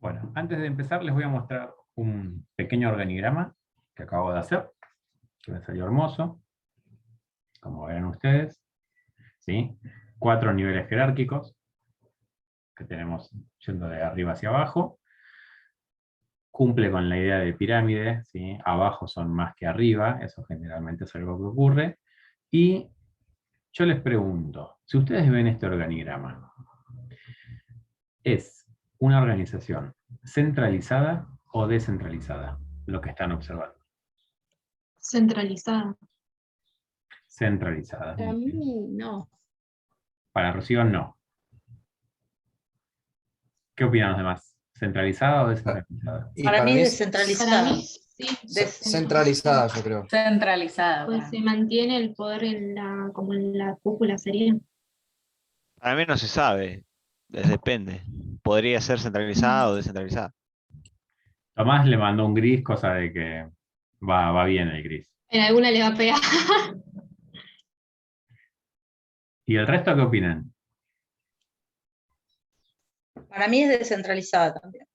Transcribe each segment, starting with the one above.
Bueno, antes de empezar les voy a mostrar un pequeño organigrama que acabo de hacer, que me salió hermoso, como verán ustedes, ¿sí? 4 niveles jerárquicos que tenemos yendo de arriba hacia abajo. Cumple con la idea de pirámide, ¿sí? Abajo son más que arriba, eso generalmente es algo que ocurre. Y yo les pregunto, si ustedes ven este organigrama, ¿es una organización centralizada o descentralizada lo que están observando? Centralizada. Centralizada. Para mí, no. Para Rocío, no. ¿Qué opinan los demás? ¿Centralizada o descentralizada? Y Para mí es Para descentralizada. mí, sí. centralizada, yo creo. Centralizada. Pues se mantiene el poder como en la cúpula sería. Para mí no se sabe, depende. Podría ser centralizada o descentralizada. Tomás le mandó un gris, cosa de que va bien el gris. En alguna le va a pegar. ¿Y el resto qué opinan? Para mí es descentralizada también.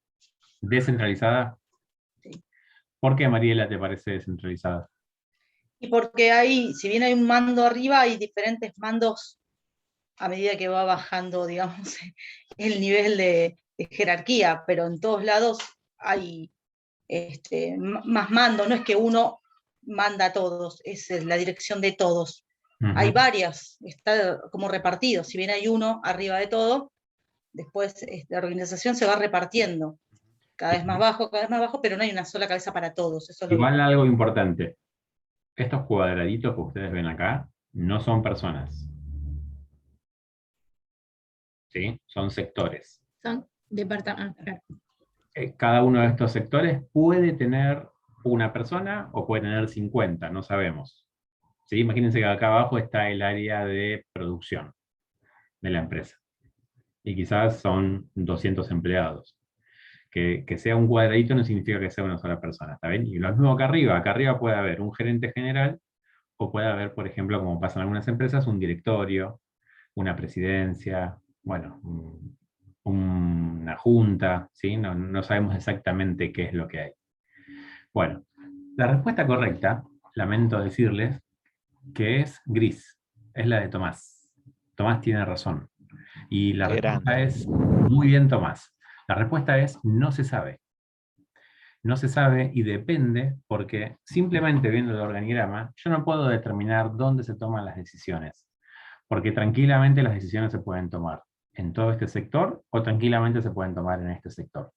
¿Descentralizada? Sí. ¿Por qué, Mariela, te parece descentralizada? Y porque hay, si bien hay un mando arriba, hay diferentes mandos a medida que va bajando, digamos, el nivel de jerarquía, pero en todos lados hay más mando, no es que uno manda a todos, es la dirección de todos. Hay varias, está como repartido, si bien hay uno arriba de todo, después la organización se va repartiendo, cada vez más bajo, pero no hay una sola cabeza para todos. Eso es lo Igual algo importante. Estos cuadraditos que ustedes ven acá no son personas. ¿Sí? Son sectores. Son departamentos. Cada uno de estos sectores puede tener una persona o puede tener 50, no sabemos. ¿Sí? Imagínense que acá abajo está el área de producción de la empresa. Y quizás son 200 empleados. Que sea un cuadradito no significa que sea una sola persona, ¿está bien? Y lo mismo acá arriba puede haber un gerente general, o puede haber, por ejemplo, como pasa en algunas empresas, un directorio, una presidencia, bueno, una junta, ¿sí? No sabemos exactamente qué es lo que hay. Bueno, la respuesta correcta, lamento decirles, que es gris, es la de Tomás. Tomás tiene razón. Y la respuesta es, muy bien Tomás, la respuesta es no se sabe. No se sabe y depende porque simplemente viendo el organigrama yo no puedo determinar dónde se toman las decisiones. Porque tranquilamente las decisiones se pueden tomar en todo este sector o tranquilamente se pueden tomar en este sector.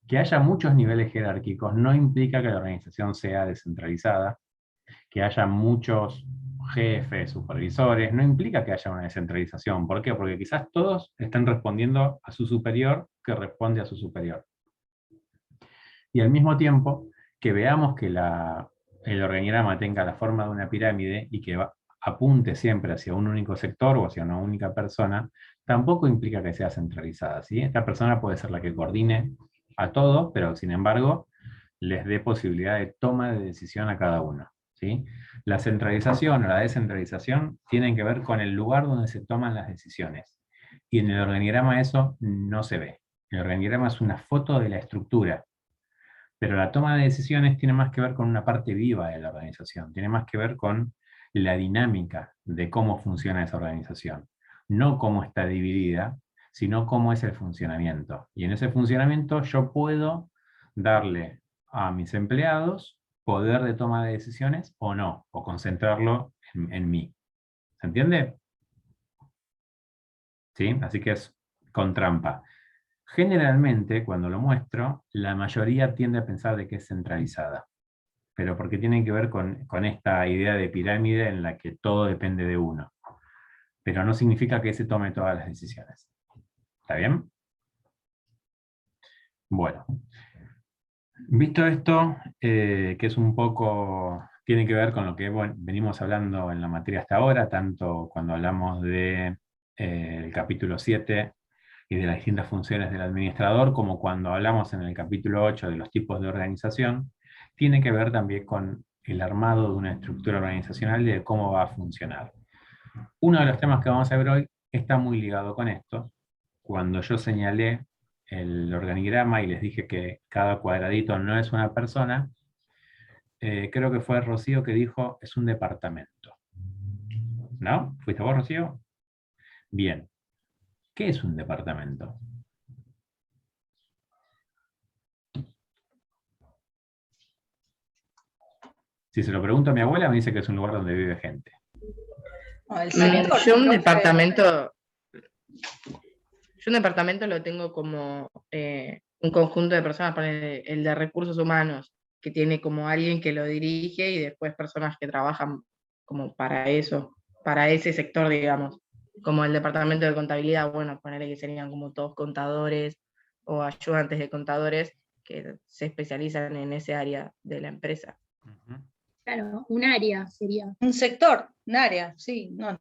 Que haya muchos niveles jerárquicos no implica que la organización sea descentralizada, que haya muchos jefes, supervisores, no implica que haya una descentralización. ¿Por qué? Porque quizás todos estén respondiendo a su superior que responde a su superior. Y al mismo tiempo que veamos que el organigrama tenga la forma de una pirámide y que apunte siempre hacia un único sector o hacia una única persona, tampoco implica que sea centralizada, ¿sí? Esta persona puede ser la que coordine a todos, pero sin embargo les dé posibilidad de toma de decisión a cada uno, ¿sí? La centralización o la descentralización tienen que ver con el lugar donde se toman las decisiones. Y en el organigrama eso no se ve. El organigrama es una foto de la estructura. Pero la toma de decisiones tiene más que ver con una parte viva de la organización, tiene más que ver con la dinámica de cómo funciona esa organización. No cómo está dividida, sino cómo es el funcionamiento. Y en ese funcionamiento yo puedo darle a mis empleados poder de toma de decisiones o no, o concentrarlo en mí. ¿Se entiende? ¿Sí? Así que es con trampa. Generalmente, cuando lo muestro, la mayoría tiende a pensar de que es centralizada, pero porque tiene que ver con esta idea de pirámide en la que todo depende de uno. Pero no significa que se tome todas las decisiones. ¿Está bien? Bueno. Visto esto, que es un poco, tiene que ver con lo que venimos hablando en la materia hasta ahora, tanto cuando hablamos de el capítulo 7 y de las distintas funciones del administrador, como cuando hablamos en el capítulo 8 de los tipos de organización, tiene que ver también con el armado de una estructura organizacional y de cómo va a funcionar. Uno de los temas que vamos a ver hoy está muy ligado con esto. Cuando yo señalé el organigrama y les dije que cada cuadradito no es una persona, creo que fue Rocío que dijo, es un departamento. ¿No? ¿Fuiste vos, Rocío? Bien. ¿Qué es un departamento? Si se lo pregunto a mi abuela, me dice que es un lugar donde vive gente. No, el sector, Yo un profe. departamento lo tengo como un conjunto de personas, ponele, el de recursos humanos, que tiene como alguien que lo dirige y después personas que trabajan como para eso, para ese sector, digamos. Como el departamento de contabilidad, bueno, ponerle que serían como todos contadores o ayudantes de contadores que se especializan en ese área de la empresa. Ujú. Claro, un área sería. Un sector, un área, sí. No,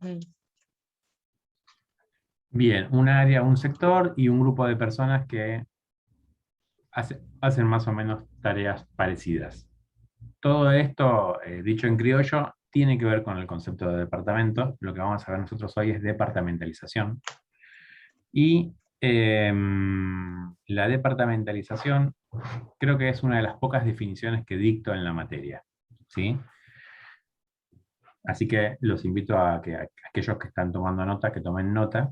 Bien, un área, un sector y un grupo de personas que hacen más o menos tareas parecidas. Todo esto, dicho en criollo, tiene que ver con el concepto de departamento. Lo que vamos a ver nosotros hoy es departamentalización. Y la departamentalización creo que es una de las pocas definiciones que dicto en la materia, ¿sí? Así que los invito a que aquellos que están tomando nota, que tomen nota,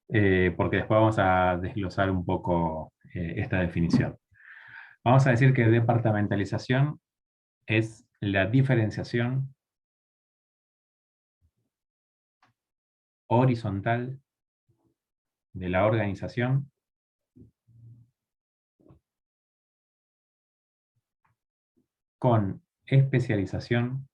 porque después vamos a desglosar un poco esta definición. Vamos a decir que departamentalización es la diferenciación horizontal de la organización con especialización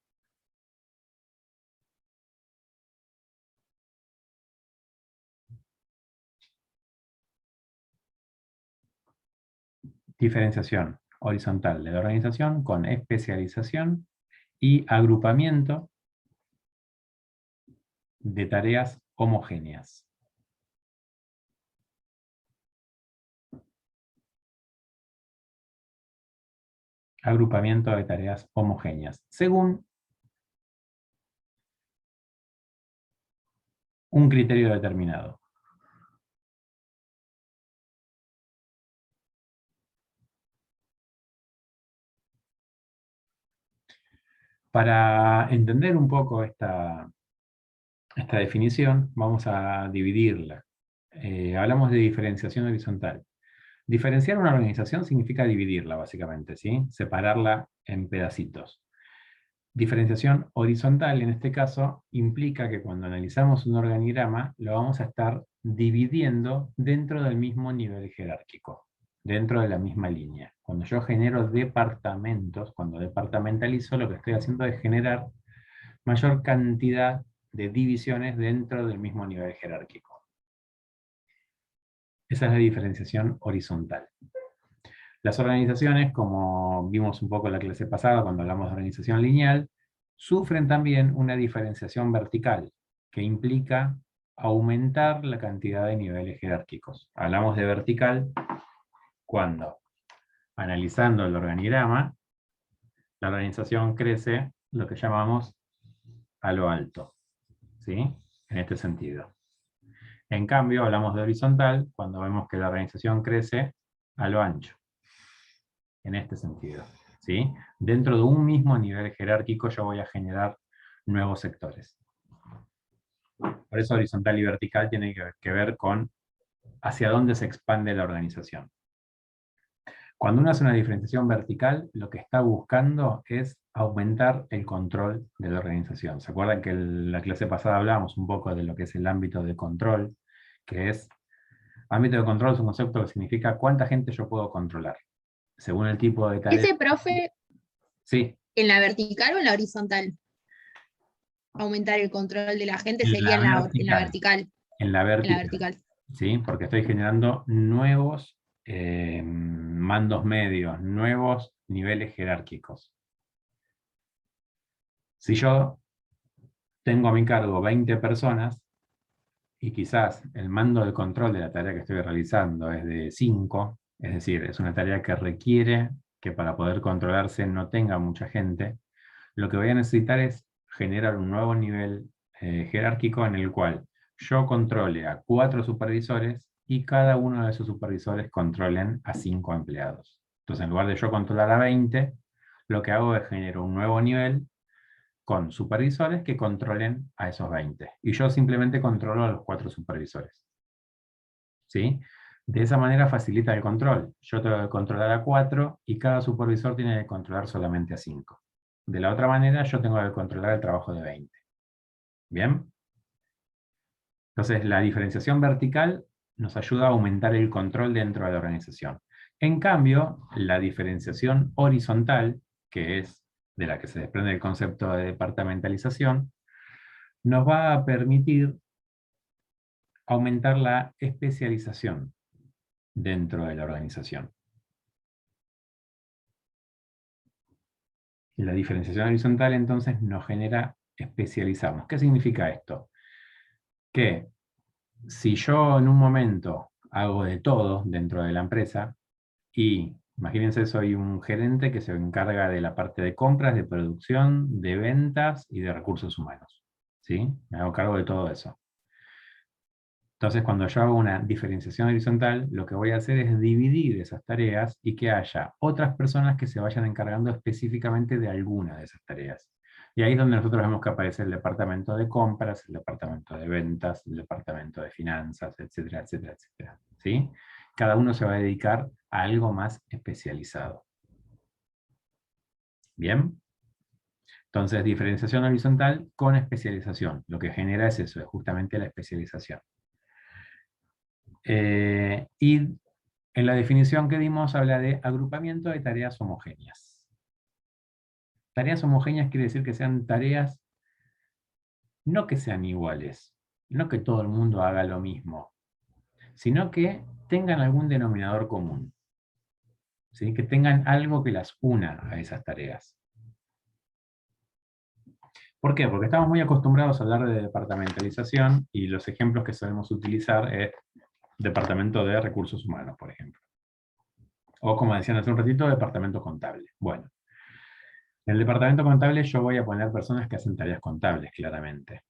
diferenciación horizontal de la organización con especialización y agrupamiento de tareas homogéneas. Agrupamiento de tareas homogéneas, según un criterio determinado. Para entender un poco esta definición, vamos a dividirla. Hablamos de diferenciación horizontal. Diferenciar una organización significa dividirla, básicamente, ¿sí? Separarla en pedacitos. Diferenciación horizontal, en este caso, implica que cuando analizamos un organigrama, lo vamos a estar dividiendo dentro del mismo nivel jerárquico, dentro de la misma línea. Cuando yo genero departamentos, cuando departamentalizo, lo que estoy haciendo es generar mayor cantidad de divisiones dentro del mismo nivel jerárquico. Esa es la diferenciación horizontal. Las organizaciones, como vimos un poco en la clase pasada cuando hablamos de organización lineal, sufren también una diferenciación vertical, que implica aumentar la cantidad de niveles jerárquicos. Hablamos de vertical cuando, analizando el organigrama, la organización crece lo que llamamos a lo alto, ¿sí? En este sentido. En cambio, hablamos de horizontal cuando vemos que la organización crece a lo ancho, en este sentido, ¿sí? Dentro de un mismo nivel jerárquico yo voy a generar nuevos sectores. Por eso horizontal y vertical tienen que ver con hacia dónde se expande la organización. Cuando uno hace una diferenciación vertical, lo que está buscando es aumentar el control de la organización. ¿Se acuerdan que en la clase pasada hablábamos un poco de lo que es el ámbito de control? Que es, ámbito de control es un concepto que significa cuánta gente yo puedo controlar, según el tipo de tarea. Ese profe, Sí, ¿en la vertical o en la horizontal? Aumentar el control de la gente En sería la en la vertical. en la En la vertical. vertical. ¿Sí? Porque estoy generando nuevos mandos medios, nuevos niveles jerárquicos. Si yo tengo a mi cargo 20 personas, y quizás el mando de control de la tarea que estoy realizando es de 5, es decir, es una tarea que requiere que para poder controlarse no tenga mucha gente, lo que voy a necesitar es generar un nuevo nivel jerárquico en el cual yo controle a 4 supervisores y cada uno de sus supervisores controlen a 5 empleados. Entonces, en lugar de yo controlar a 20, lo que hago es generar un nuevo nivel con supervisores que controlen a esos 20. Y yo simplemente controlo a los 4 supervisores. ¿Sí? De esa manera facilita el control. Yo tengo que controlar a 4 y cada supervisor tiene que controlar solamente a 5. De la otra manera, yo tengo que controlar el trabajo de 20. ¿Bien? Entonces, la diferenciación vertical nos ayuda a aumentar el control dentro de la organización. En cambio, la diferenciación horizontal, que es de la que se desprende el concepto de departamentalización, nos va a permitir aumentar la especialización dentro de la organización. La diferenciación horizontal entonces nos genera especializarnos. ¿Qué significa esto? Que si yo en un momento hago de todo dentro de la empresa, y imagínense, soy un gerente que se encarga de la parte de compras, de producción, de ventas y de recursos humanos. ¿Sí? Me hago cargo de todo eso. Entonces, cuando yo hago una diferenciación horizontal, lo que voy a hacer es dividir esas tareas y que haya otras personas que se vayan encargando específicamente de alguna de esas tareas. Y ahí es donde nosotros vemos que aparece el departamento de compras, el departamento de ventas, el departamento de finanzas, etcétera, etcétera, etcétera. ¿Sí? Cada uno se va a dedicar a algo más especializado. ¿Bien? Entonces, diferenciación horizontal con especialización. Lo que genera es eso, es justamente la especialización. Y en la definición que dimos habla de agrupamiento de tareas homogéneas. Tareas homogéneas quiere decir que sean tareas, no que sean iguales, no que todo el mundo haga lo mismo, sino que tengan algún denominador común. ¿Sí? Que tengan algo que las una a esas tareas. ¿Por qué? Porque estamos muy acostumbrados a hablar de departamentalización y los ejemplos que solemos utilizar es departamento de recursos humanos, por ejemplo. O como decían hace un ratito, departamento contable. Bueno, en el departamento contable yo voy a poner personas que hacen tareas contables, claramente.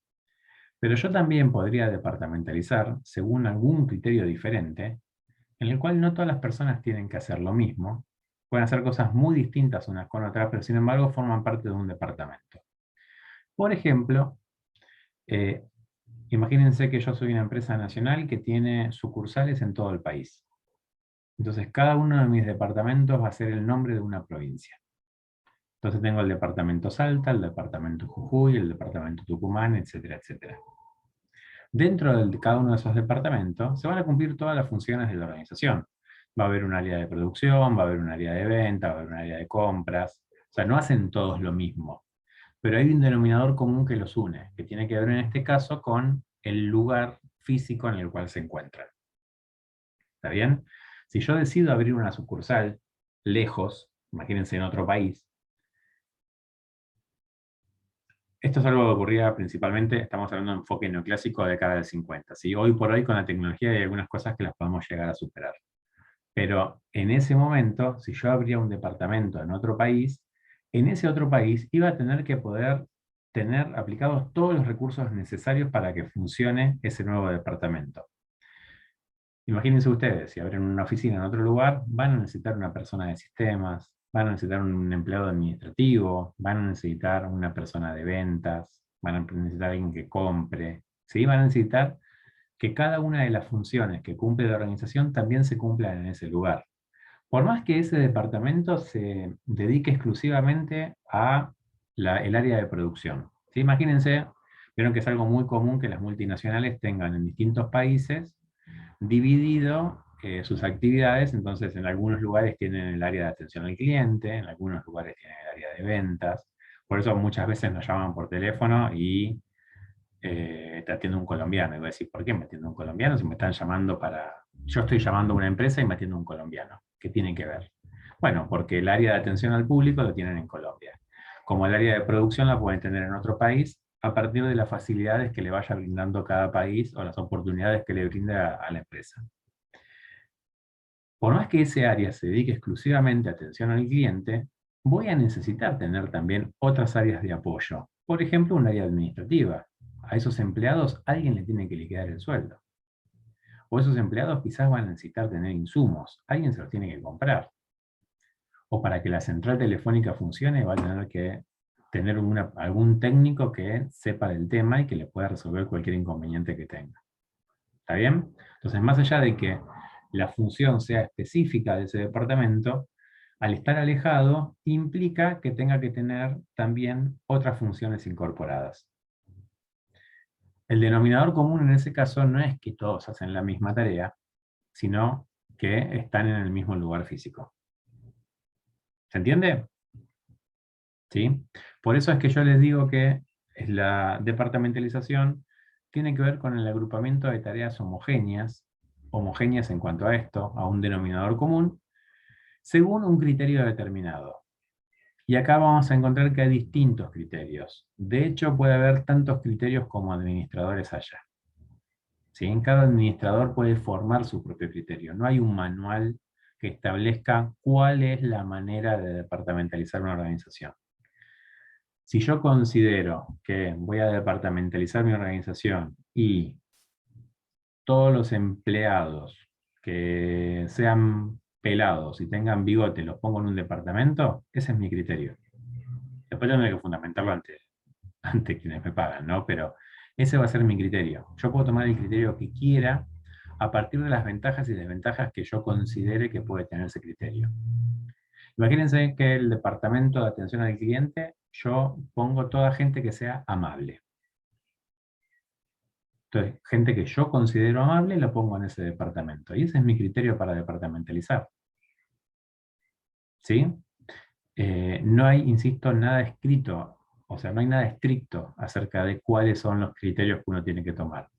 Pero yo también podría departamentalizar según algún criterio diferente, en el cual no todas las personas tienen que hacer lo mismo, pueden hacer cosas muy distintas unas con otras, pero sin embargo forman parte de un departamento. Por ejemplo, imagínense que yo soy una empresa nacional que tiene sucursales en todo el país. Entonces cada uno de mis departamentos va a ser el nombre de una provincia. Entonces tengo el departamento Salta, el departamento Jujuy, el departamento Tucumán, etcétera, etcétera. Dentro de cada uno de esos departamentos se van a cumplir todas las funciones de la organización. Va a haber un área de producción, va a haber un área de venta, va a haber un área de compras. O sea, no hacen todos lo mismo. Pero hay un denominador común que los une, que tiene que ver en este caso con el lugar físico en el cual se encuentran. ¿Está bien? Si yo decido abrir una sucursal lejos, imagínense en otro país, esto es algo que ocurría principalmente, estamos hablando de un enfoque neoclásico de década del 50. ¿Sí? Hoy por hoy con la tecnología hay algunas cosas que las podemos llegar a superar. Pero en ese momento, si yo abría un departamento en otro país, en ese otro país iba a tener que poder tener aplicados todos los recursos necesarios para que funcione ese nuevo departamento. Imagínense ustedes, si abren una oficina en otro lugar, van a necesitar una persona de sistemas, van a necesitar un empleado administrativo, van a necesitar una persona de ventas, van a necesitar alguien que compre, ¿sí? Van a necesitar que cada una de las funciones que cumple la organización también se cumplan en ese lugar. Por más que ese departamento se dedique exclusivamente a el área de producción. ¿Sí? Imagínense, vieron que es algo muy común que las multinacionales tengan en distintos países dividido sus actividades, entonces en algunos lugares tienen el área de atención al cliente, en algunos lugares tienen el área de ventas, por eso muchas veces nos llaman por teléfono y te atiende un colombiano, y voy a decir, ¿por qué me atiende un colombiano si me están llamando para... Yo estoy llamando a una empresa y me atiende un colombiano, ¿qué tiene que ver? Bueno, porque el área de atención al público lo tienen en Colombia. Como el área de producción la pueden tener en otro país, a partir de las facilidades que le vaya brindando cada país o las oportunidades que le brinda a la empresa. Por más que ese área se dedique exclusivamente a atención al cliente, voy a necesitar tener también otras áreas de apoyo. Por ejemplo, un área administrativa. A esos empleados alguien le tiene que liquidar el sueldo. O esos empleados quizás van a necesitar tener insumos, alguien se los tiene que comprar. O para que la central telefónica funcione va a tener que tener algún técnico que sepa del tema y que le pueda resolver cualquier inconveniente que tenga. ¿Está bien? Entonces, más allá de que la función sea específica de ese departamento, al estar alejado, implica que tenga que tener también otras funciones incorporadas. El denominador común en ese caso no es que todos hacen la misma tarea, sino que están en el mismo lugar físico. ¿Se entiende? ¿Sí? Por eso es que yo les digo que la departamentalización tiene que ver con el agrupamiento de tareas homogéneas en cuanto a esto, a un denominador común, según un criterio determinado. Y acá vamos a encontrar que hay distintos criterios. De hecho, puede haber tantos criterios como administradores haya. ¿Sí? Cada administrador puede formar su propio criterio. No hay un manual que establezca cuál es la manera de departamentalizar una organización. Si yo considero que voy a departamentalizar mi organización y todos los empleados que sean pelados y tengan bigote los pongo en un departamento, ese es mi criterio. Después tendré que fundamentarlo ante quienes me pagan, ¿no? Pero ese va a ser mi criterio. Yo puedo tomar el criterio que quiera a partir de las ventajas y desventajas que yo considere que puede tener ese criterio. Imagínense que el departamento de atención al cliente, yo pongo toda gente que sea amable. Entonces, gente que yo considero amable, la pongo en ese departamento. Y ese es mi criterio para departamentalizar. ¿Sí? No hay, insisto, nada escrito, o sea, no hay nada estricto acerca de cuáles son los criterios que uno tiene que tomar.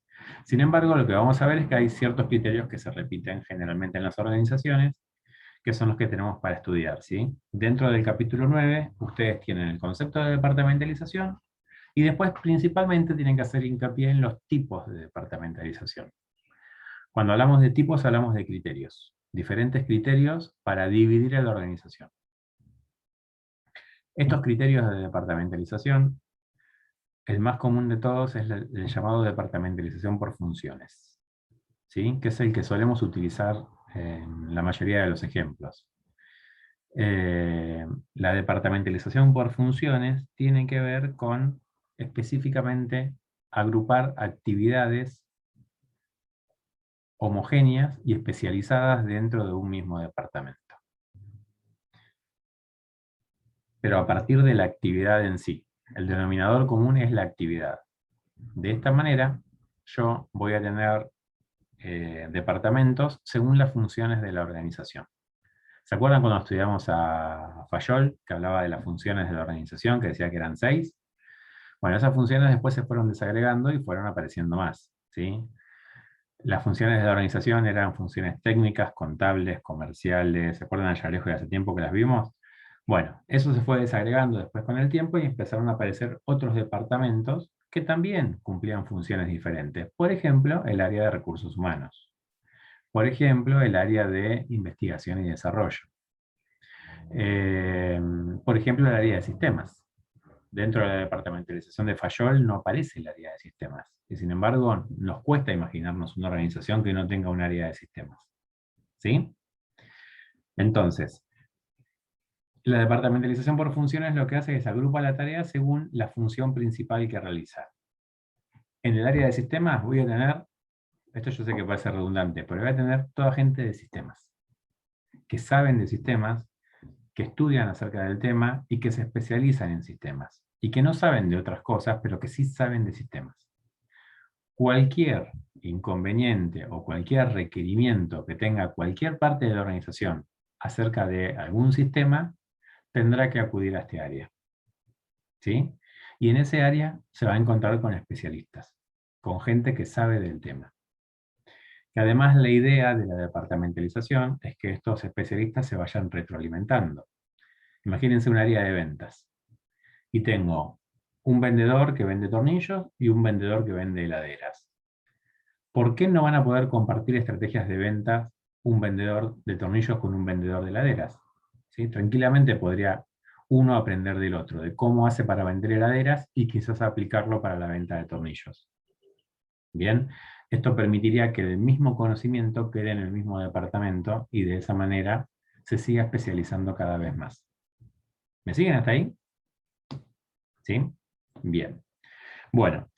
Sin embargo, lo que vamos a ver es que hay ciertos criterios que se repiten generalmente en las organizaciones, que son los que tenemos para estudiar, ¿sí? Dentro del capítulo 9, ustedes tienen el concepto de departamentalización, y después principalmente tienen que hacer hincapié en los tipos de departamentalización. Cuando hablamos de tipos, hablamos de criterios. Diferentes criterios para dividir a la organización. Estos criterios de departamentalización, el más común de todos es el llamado departamentalización por funciones, ¿sí? Que es el que solemos utilizar en la mayoría de los ejemplos. La departamentalización por funciones tiene que ver con específicamente agrupar actividades homogéneas y especializadas dentro de un mismo departamento. Pero a partir de la actividad en sí. El denominador común es la actividad. De esta manera, yo voy a tener departamentos según las funciones de la organización. ¿Se acuerdan cuando estudiamos a Fayol, que hablaba de las funciones de la organización, que decía que eran 6? Bueno, esas funciones después se fueron desagregando y fueron apareciendo más, ¿sí? Las funciones de la organización eran funciones técnicas, contables, comerciales. ¿Se acuerdan allá lejos de hace tiempo que las vimos? Bueno, eso se fue desagregando después con el tiempo y empezaron a aparecer otros departamentos que también cumplían funciones diferentes. Por ejemplo, el área de recursos humanos. Por ejemplo, el área de investigación y desarrollo. Por ejemplo, el área de sistemas. Dentro de la departamentalización de Fayol no aparece el área de sistemas. Y sin embargo, nos cuesta imaginarnos una organización que no tenga un área de sistemas. ¿Sí? Entonces, la departamentalización por funciones lo que hace es agrupa la tarea según la función principal que realiza. En el área de sistemas voy a tener, esto yo sé que puede ser redundante, pero voy a tener toda gente de sistemas, que saben de sistemas, que estudian acerca del tema y que se especializan en sistemas, y que no saben de otras cosas, pero que sí saben de sistemas. Cualquier inconveniente o cualquier requerimiento que tenga cualquier parte de la organización acerca de algún sistema, tendrá que acudir a este área. ¿Sí? Y en ese área se va a encontrar con especialistas, con gente que sabe del tema. Y además la idea de la departamentalización es que estos especialistas se vayan retroalimentando. Imagínense un área de ventas. Y tengo un vendedor que vende tornillos y un vendedor que vende heladeras. ¿Por qué no van a poder compartir estrategias de venta un vendedor de tornillos con un vendedor de heladeras? ¿Sí? Tranquilamente podría uno aprender del otro, de cómo hace para vender heladeras y quizás aplicarlo para la venta de tornillos. Bien, Esto permitiría que el mismo conocimiento quede en el mismo departamento y de esa manera se siga especializando cada vez más. ¿Me siguen hasta ahí? ¿Sí? Bien. Bueno,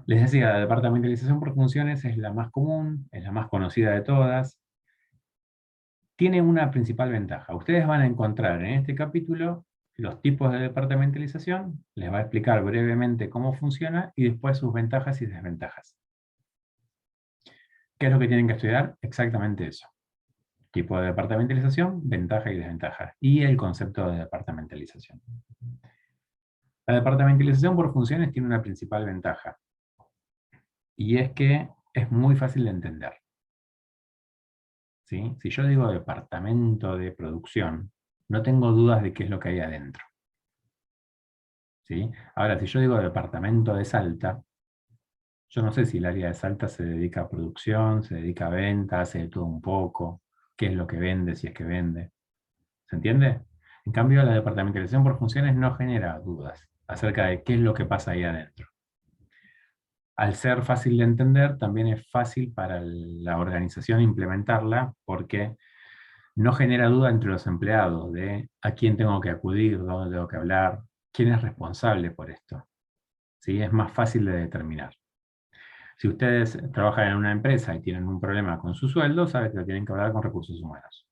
les decía, la departamentalización por funciones es la más común, es la más conocida de todas. Tiene una principal ventaja. Ustedes van a encontrar en este capítulo los tipos de departamentalización, les va a explicar brevemente cómo funciona y después sus ventajas y desventajas. ¿Qué es lo que tienen que estudiar? Exactamente eso. Tipo de departamentalización, ventaja y desventaja. Y el concepto de departamentalización. La departamentalización por funciones tiene una principal ventaja. Y es que es muy fácil de entender. ¿Sí? Si yo digo departamento de producción, no tengo dudas de qué es lo que hay adentro. ¿Sí? Ahora, si yo digo departamento de Salta, yo no sé si el área de Salta se dedica a producción, se dedica a venta, hace de todo un poco, qué es lo que vende, si es que vende. ¿Se entiende? En cambio, la departamentalización por funciones no genera dudas acerca de qué es lo que pasa ahí adentro. Al ser fácil de entender, también es fácil para la organización implementarla porque no genera duda entre los empleados de a quién tengo que acudir, dónde tengo que hablar, quién es responsable por esto. ¿Sí? Es más fácil de determinar. Si ustedes trabajan en una empresa y tienen un problema con su sueldo, saben que lo tienen que hablar con recursos humanos.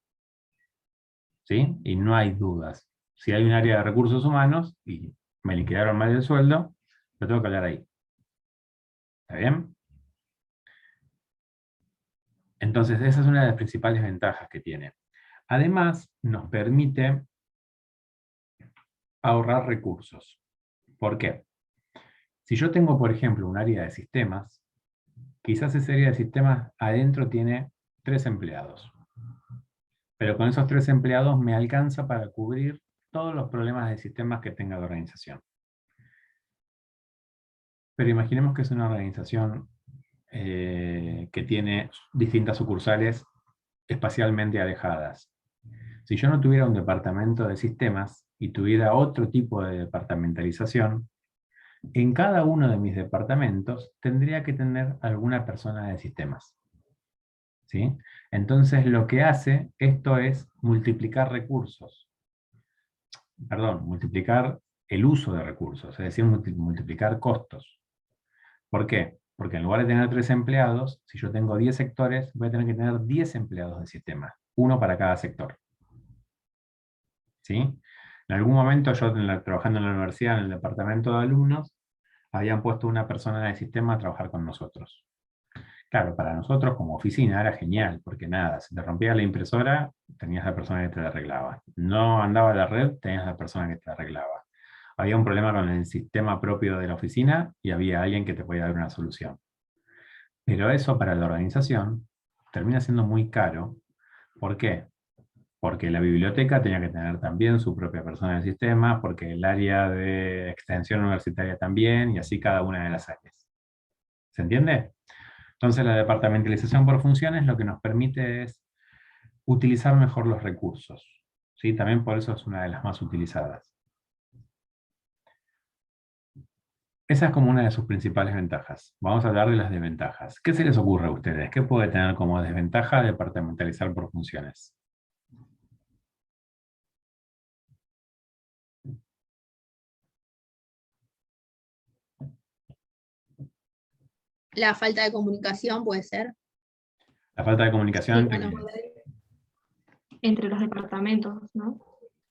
¿Sí? Y no hay dudas. Si hay un área de recursos humanos y me liquidaron mal el sueldo, lo tengo que hablar ahí. ¿Está bien? Entonces, esa es una de las principales ventajas que tiene. Además, nos permite ahorrar recursos. ¿Por qué? Si yo tengo, por ejemplo, un área de sistemas, quizás esa área de sistemas adentro tiene 3 empleados. Pero con esos 3 empleados me alcanza para cubrir todos los problemas de sistemas que tenga la organización. Pero imaginemos que es una organización que tiene distintas sucursales espacialmente alejadas. Si yo no tuviera un departamento de sistemas y tuviera otro tipo de departamentalización, en cada uno de mis departamentos tendría que tener alguna persona de sistemas. ¿Sí? Entonces lo que hace esto es multiplicar recursos. Perdón, multiplicar el uso de recursos, es decir, multiplicar costos. ¿Por qué? Porque en lugar de tener 3 empleados, si yo tengo 10 sectores, voy a tener que tener 10 empleados de sistema, uno para cada sector. ¿Sí? En algún momento yo trabajando en la universidad, en el departamento de alumnos, habían puesto una persona de sistema a trabajar con nosotros. Claro, para nosotros como oficina era genial, porque nada, si te rompía la impresora, tenías la persona que te la arreglaba. No andaba la red, tenías la persona que te la arreglaba. Había un problema con el sistema propio de la oficina y había alguien que te podía dar una solución. Pero eso para la organización termina siendo muy caro. ¿Por qué? Porque la biblioteca tenía que tener también su propia persona de sistema, porque el área de extensión universitaria también, y así cada una de las áreas. ¿Se entiende? Entonces la departamentalización por funciones lo que nos permite es utilizar mejor los recursos. ¿Sí? También por eso es una de las más utilizadas. Esa es como una de sus principales ventajas. Vamos a hablar de las desventajas. ¿Qué se les ocurre a ustedes? ¿Qué puede tener como desventaja departamentalizar por funciones? La falta de comunicación puede ser. La falta de comunicación Sí, entre, bueno, entre los departamentos, ¿no?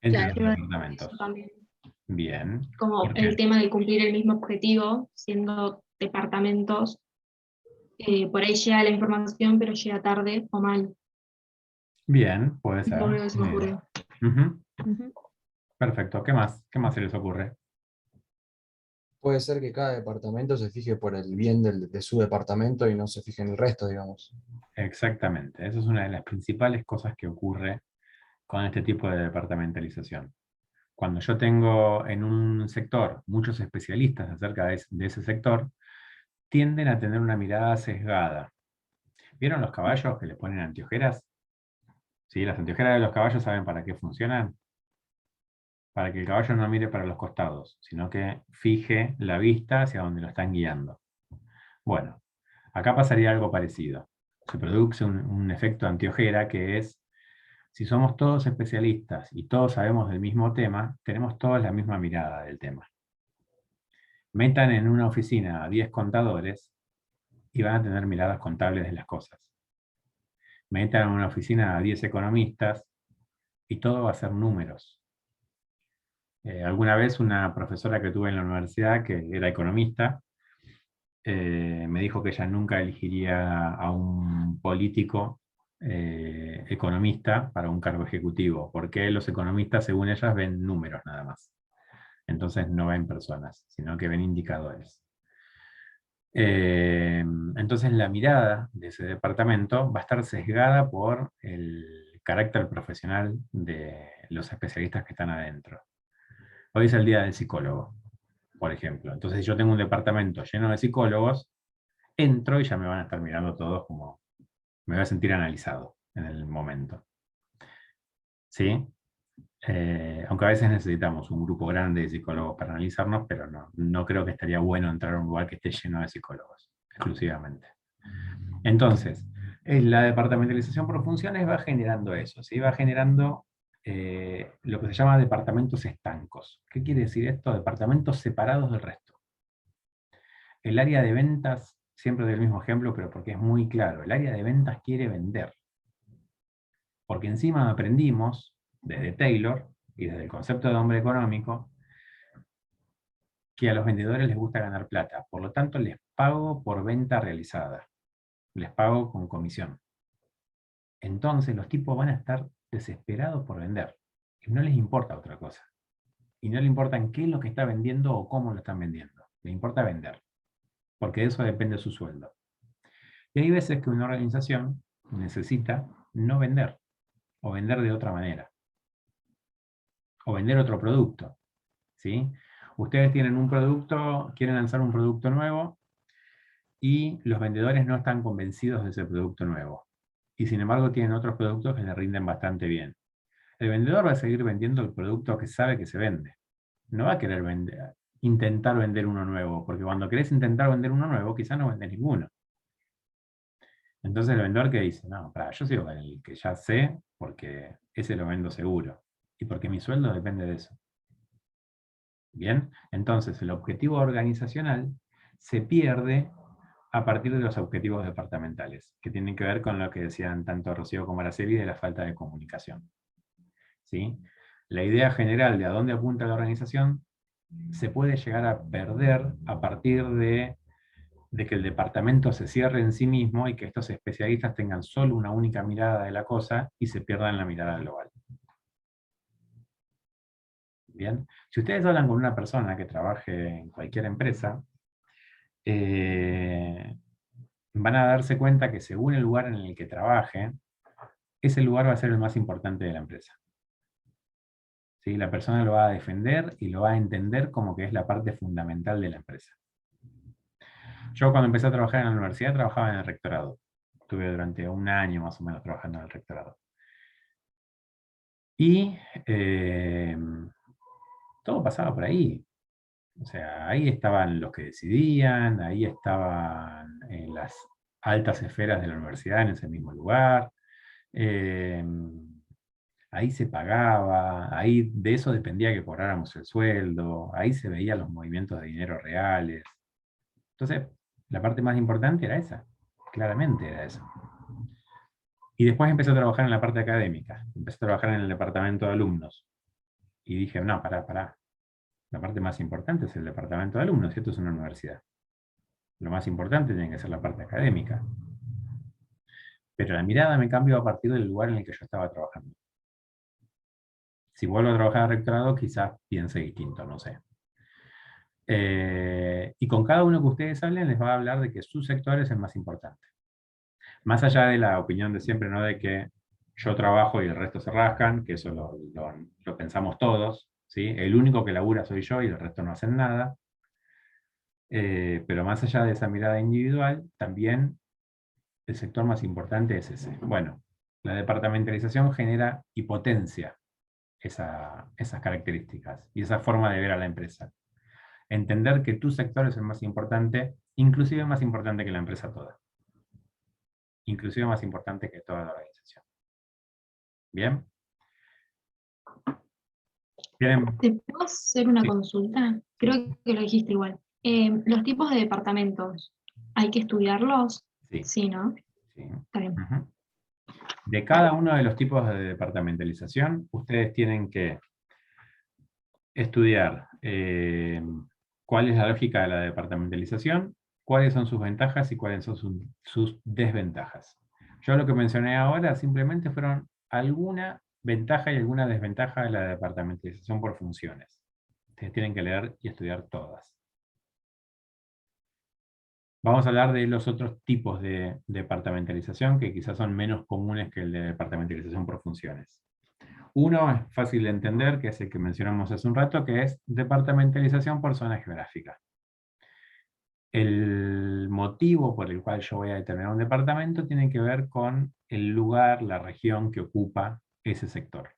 entre claro. los departamentos. Eso también. Bien. Como ¿Por qué? el tema de cumplir el mismo objetivo, siendo departamentos, por ahí llega la información, pero llega tarde o mal. Bien, puede ser. Lo único que se me Muy bien. ocurre. Ujú. Ujú. Perfecto. ¿Qué más? ¿Qué más se les ocurre? Puede ser que cada departamento se fije por el bien de su departamento y no se fije en el resto, digamos. Exactamente. Esa es una de las principales cosas que ocurre con este tipo de departamentalización. Cuando yo tengo en un sector muchos especialistas acerca de ese sector, tienden a tener una mirada sesgada. ¿Vieron los caballos que le ponen anteojeras? ¿Sí? Las anteojeras de los caballos, ¿saben para qué funcionan? Para que el caballo no mire para los costados, sino que fije la vista hacia donde lo están guiando. Bueno, Acá pasaría algo parecido. Se produce un efecto antiojera que es, si somos todos especialistas y todos sabemos del mismo tema, tenemos todos la misma mirada del tema. Metan en una oficina a 10 contadores y van a tener miradas contables de las cosas. Metan en una oficina a 10 economistas y todo va a ser números. Alguna vez una profesora que tuve en la universidad, que era economista, me dijo que ella nunca elegiría a un político economista para un cargo ejecutivo, porque los economistas, según ellas, ven números nada más. Entonces no ven personas, sino que ven indicadores. Entonces la mirada de ese departamento va a estar sesgada por el carácter profesional de los especialistas que están adentro. Hoy es el día del psicólogo, por ejemplo. Entonces, si yo tengo un departamento lleno de psicólogos, entro y ya me van a estar mirando todos como... me voy a sentir analizado en el momento. ¿Sí? Aunque a veces necesitamos un grupo grande de psicólogos para analizarnos, pero no creo que estaría bueno entrar a un lugar que esté lleno de psicólogos, exclusivamente. Entonces, la departamentalización por funciones va generando eso, ¿sí? Va generando lo que se llama departamentos estancos. ¿Qué quiere decir esto? Departamentos separados del resto. El área de ventas, siempre doy el mismo ejemplo, pero porque es muy claro, el área de ventas quiere vender. Porque encima aprendimos, desde Taylor, y desde el concepto de hombre económico, que a los vendedores les gusta ganar plata. Por lo tanto, les pago por venta realizada. Les pago con comisión. Entonces, los tipos van a estar desesperados por vender. Y no les importa otra cosa. Y no les importa en qué es lo que está vendiendo o cómo lo están vendiendo. Les importa vender. Porque de eso depende su sueldo. Y hay veces que una organización necesita no vender. O vender de otra manera. O vender otro producto. ¿Sí? Ustedes tienen un producto, quieren lanzar un producto nuevo, y los vendedores no están convencidos de ese producto nuevo. Y sin embargo tienen otros productos que les rinden bastante bien. El vendedor va a seguir vendiendo el producto que sabe que se vende. No va a querer intentar vender uno nuevo, porque cuando querés intentar vender uno nuevo, quizás no vendes ninguno. Entonces el vendedor que dice, no, yo sigo con el que ya sé, porque ese lo vendo seguro. Y porque mi sueldo depende de eso. Bien, entonces el objetivo organizacional se pierde a partir de los objetivos departamentales, que tienen que ver con lo que decían tanto Rocío como Araceli de la falta de comunicación. ¿Sí? La idea general de a dónde apunta la organización se puede llegar a perder a partir de que el departamento se cierre en sí mismo y que estos especialistas tengan solo una única mirada de la cosa y se pierdan la mirada global. Bien, si ustedes hablan con una persona que trabaje en cualquier empresa, van a darse cuenta que según el lugar en el que trabaje, ese lugar va a ser el más importante de la empresa. ¿Sí? La persona lo va a defender y lo va a entender como que es la parte fundamental de la empresa. Yo cuando empecé a trabajar en la universidad trabajaba en el rectorado. Estuve durante un año más o menos trabajando en el rectorado. Y todo pasaba por ahí. O sea, ahí estaban los que decidían, ahí estaban las altas esferas de la universidad en ese mismo lugar. Ahí se pagaba, ahí de eso dependía que cobráramos el sueldo, ahí se veían los movimientos de dinero reales. Entonces, la parte más importante era esa, claramente era eso. Y después empecé a trabajar en la parte académica, empecé a trabajar en el departamento de alumnos. Y dije, no, pará. La parte más importante es el departamento de alumnos, y esto es una universidad. Lo más importante tiene que ser la parte académica. Pero la mirada me cambió a partir del lugar en el que yo estaba trabajando. Si vuelvo a trabajar en rectorado, quizás piense distinto, no sé. Y con cada uno que ustedes hablen, les va a hablar de que su sector es el más importante. Más allá de la opinión de siempre, no de que yo trabajo y el resto se rascan, que eso lo pensamos todos, ¿sí? El único que labura soy yo y el resto no hacen nada. Pero más allá de esa mirada individual, también el sector más importante es ese. Bueno, la departamentalización genera y potencia esas características y esa forma de ver a la empresa. Entender que tu sector es el más importante inclusive más importante que la empresa toda. Inclusive más importante que toda la organización. ¿Bien? ¿Bien? ¿Te puedo hacer una Sí. consulta? Creo que lo dijiste igual. Los tipos de departamentos, ¿hay que estudiarlos? Sí. Sí, ¿no? Sí. Está bien. Ujú. De cada uno de los tipos de departamentalización, ustedes tienen que estudiar cuál es la lógica de la departamentalización, cuáles son sus ventajas y cuáles son sus desventajas. Yo lo que mencioné ahora simplemente fueron alguna ventaja y alguna desventaja de la departamentalización por funciones. Ustedes tienen que leer y estudiar todas. Vamos a hablar de los otros tipos de departamentalización que quizás son menos comunes que el de departamentalización por funciones. Uno es fácil de entender, que es el que mencionamos hace un rato, que es departamentalización por zona geográfica. El motivo por el cual yo voy a determinar un departamento tiene que ver con el lugar, la región que ocupa ese sector.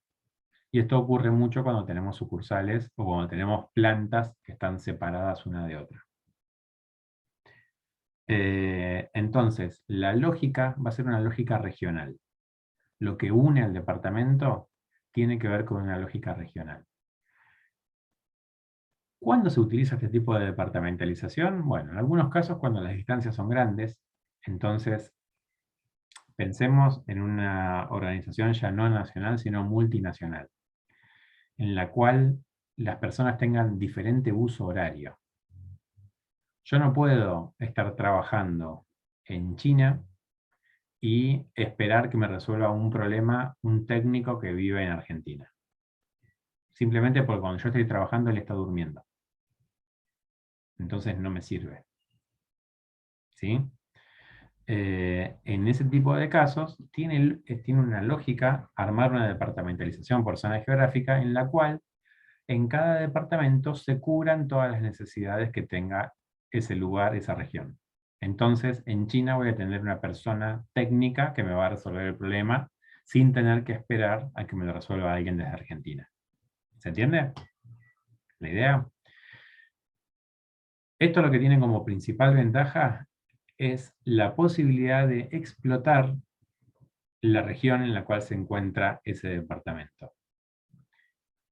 Y esto ocurre mucho cuando tenemos sucursales o cuando tenemos plantas que están separadas una de otra. Entonces, la lógica va a ser una lógica regional. Lo que une al departamento tiene que ver con una lógica regional. ¿Cuándo se utiliza este tipo de departamentalización? Bueno, en algunos casos cuando las distancias son grandes, entonces pensemos en una organización ya no nacional, sino multinacional, en la cual las personas tengan diferente uso horario. Yo no puedo estar trabajando en China y esperar que me resuelva un problema un técnico que vive en Argentina. Simplemente porque cuando yo estoy trabajando él está durmiendo. Entonces no me sirve. ¿Sí? En ese tipo de casos tiene una lógica armar una departamentalización por zona geográfica en la cual en cada departamento se cubran todas las necesidades que tenga ese lugar, esa región. Entonces, en China voy a tener una persona técnica que me va a resolver el problema sin tener que esperar a que me lo resuelva alguien desde Argentina. ¿Se entiende la idea? Esto lo que tiene como principal ventaja es la posibilidad de explotar la región en la cual se encuentra ese departamento.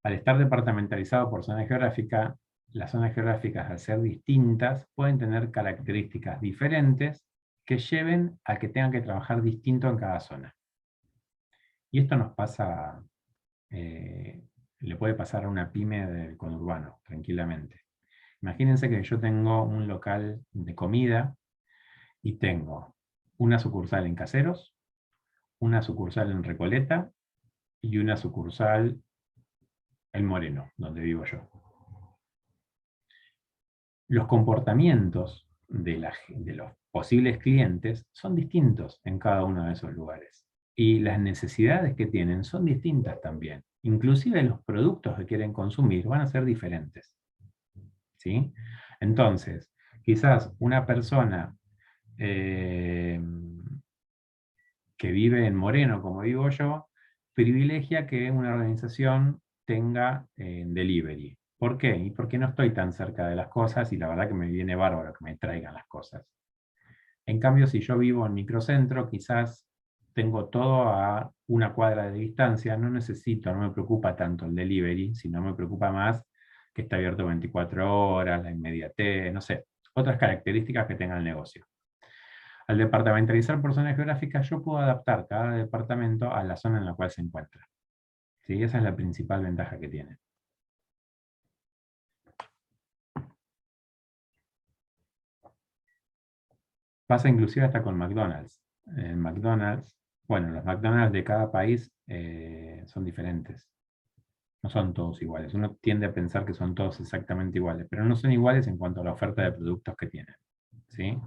Al estar departamentalizado por zona geográfica, las zonas geográficas, al ser distintas, pueden tener características diferentes que lleven a que tengan que trabajar distinto en cada zona. Y esto nos pasa, le puede pasar a una pyme del conurbano, tranquilamente. Imagínense que yo tengo un local de comida y tengo una sucursal en Caseros, una sucursal en Recoleta y una sucursal en Moreno, donde vivo yo. Los comportamientos de los posibles clientes son distintos en cada uno de esos lugares. Y las necesidades que tienen son distintas también. Inclusive los productos que quieren consumir van a ser diferentes. ¿Sí? Entonces, quizás una persona que vive en Moreno, como digo yo, privilegia que una organización tenga delivery. ¿Por qué? Y porque no estoy tan cerca de las cosas y la verdad que me viene bárbaro que me traigan las cosas. En cambio, si yo vivo en microcentro, quizás tengo todo a una cuadra de distancia, no necesito, no me preocupa tanto el delivery, sino me preocupa más que está abierto 24 horas, la inmediatez, no sé, otras características que tenga el negocio. Al departamentalizar por zonas geográficas, yo puedo adaptar cada departamento a la zona en la cual se encuentra. ¿Sí? Esa es la principal ventaja que tiene. Pasa inclusive hasta con McDonald's. En McDonald's, bueno, los McDonald's de cada país son diferentes. No son todos iguales. Uno tiende a pensar que son todos exactamente iguales, pero no son iguales en cuanto a la oferta de productos que tienen. ¿Sí?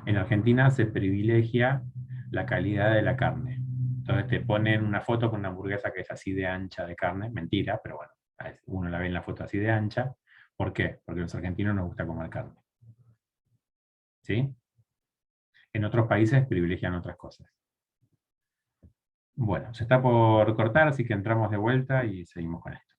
En Argentina se privilegia la calidad de la carne. Entonces te ponen una foto con una hamburguesa que es así de ancha de carne. Mentira, pero bueno, uno la ve en la foto así de ancha. ¿Por qué? Porque a los argentinos nos gusta comer carne. ¿Sí? En otros países privilegian otras cosas. Bueno, se está por cortar, así que entramos de vuelta y seguimos con esto.